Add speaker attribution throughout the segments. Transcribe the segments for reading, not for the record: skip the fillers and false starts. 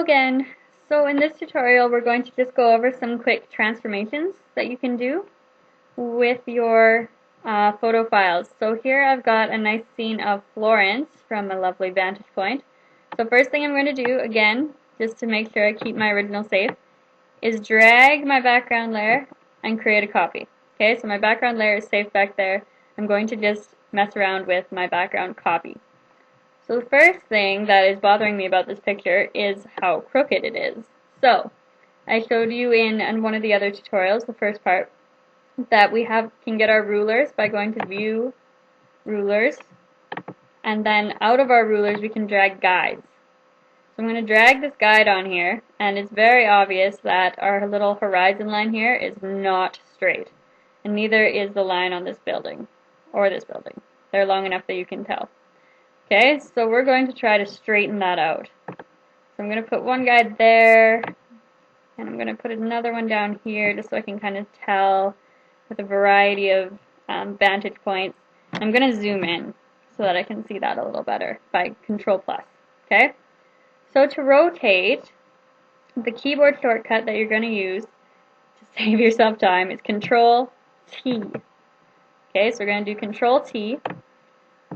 Speaker 1: Hello again. So in this tutorial we're going to just go over some quick transformations that you can do with your photo files. So here I've got a nice scene of Florence from a lovely vantage point. So first thing I'm going to do, again, just to make sure I keep my original safe, is drag my background layer and create a copy. Okay, so my background layer is safe back there. I'm going to just mess around with my background copy. So the first thing that is bothering me about this picture is how crooked it is. So I showed you in one of the other tutorials, the first part, that we can get our rulers by going to View, Rulers, and then out of our rulers we can drag guides. So I'm going to drag this guide on here, and it's very obvious that our little horizon line here is not straight, and neither is the line on this building, or this building. They're long enough that you can tell. Okay, so we're going to try to straighten that out. So I'm going to put one guide there, and I'm going to put another one down here just so I can kind of tell with a variety of vantage points. I'm going to zoom in so that I can see that a little better by Control+. Okay, so to rotate, the keyboard shortcut that you're going to use to save yourself time is Control-T. Okay, so we're going to do Control-T.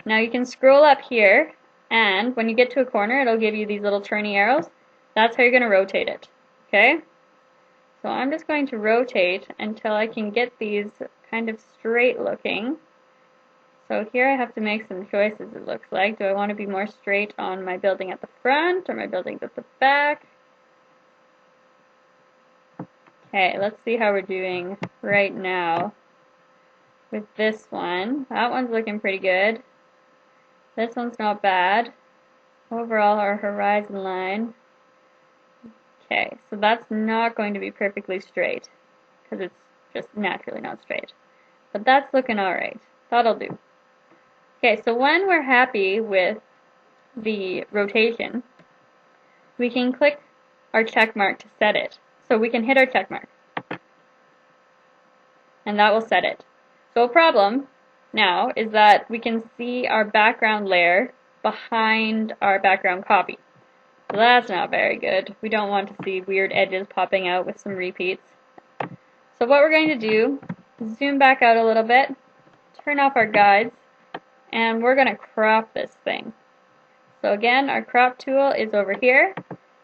Speaker 1: Now you can scroll up here, and when you get to a corner, it'll give you these little turny arrows. That's how you're going to rotate it. Okay? So I'm just going to rotate until I can get these kind of straight looking. So here I have to make some choices, it looks like. Do I want to be more straight on my building at the front or my buildings at the back? Okay, let's see how we're doing right now with this one. That one's looking pretty good. This one's not bad. Overall, our horizon line. Okay, so that's not going to be perfectly straight because it's just naturally not straight. But that's looking alright. That'll do. Okay, so when we're happy with the rotation, we can click our check mark to set it. So we can hit our check mark, and that will set it. So a problem now is that we can see our background layer behind our background copy. So that's not very good. We don't want to see weird edges popping out with some repeats. So what we're going to do is zoom back out a little bit, turn off our guides, and we're going to crop this thing. So again, our crop tool is over here,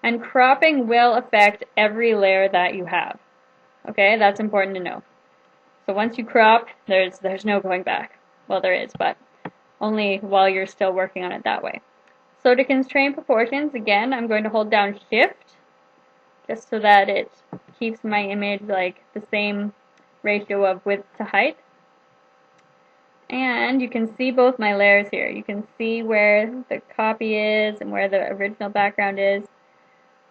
Speaker 1: and cropping will affect every layer that you have. Okay, that's important to know. So once you crop, there's no going back. Well, there is, but only while you're still working on it that way. So to constrain proportions, again, I'm going to hold down Shift just so that it keeps my image like the same ratio of width to height. And you can see both my layers here. You can see where the copy is and where the original background is.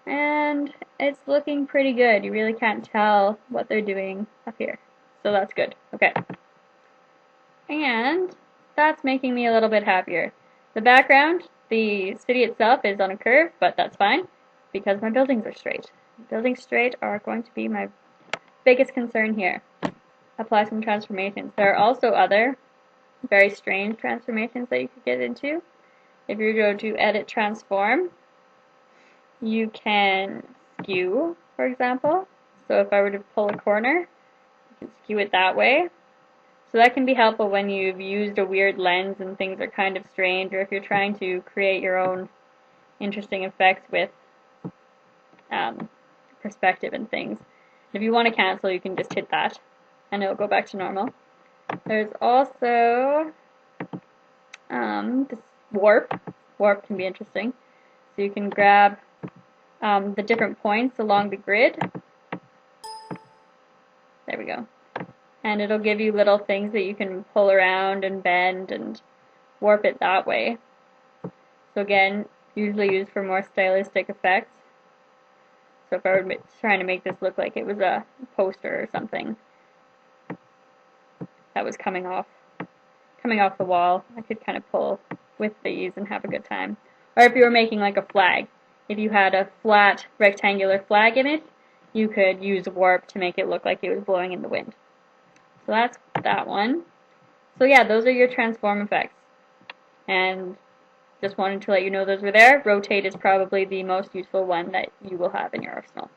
Speaker 1: And it's looking pretty good. You really can't tell what they're doing up here. So that's good. Okay. And that's making me a little bit happier. The background, the city itself is on a curve, but that's fine because my buildings are straight. Buildings straight are going to be my biggest concern here. Apply some transformations. There are also other very strange transformations that you could get into. If you go to Edit Transform, you can skew, for example. So if I were to pull a corner, you can skew it that way. So that can be helpful when you've used a weird lens and things are kind of strange, or if you're trying to create your own interesting effects with perspective and things. If you want to cancel, you can just hit that, and it'll go back to normal. There's also this warp. Warp can be interesting. So you can grab the different points along the grid. There we go. And it'll give you little things that you can pull around and bend and warp it that way. So again, usually used for more stylistic effects. So if I were trying to make this look like it was a poster or something that was coming off the wall, I could kind of pull with these and have a good time. Or if you were making like a flag, if you had a flat rectangular flag image, you could use warp to make it look like it was blowing in the wind. So that's that one. So yeah, those are your transform effects. And just wanted to let you know those were there. Rotate is probably the most useful one that you will have in your arsenal.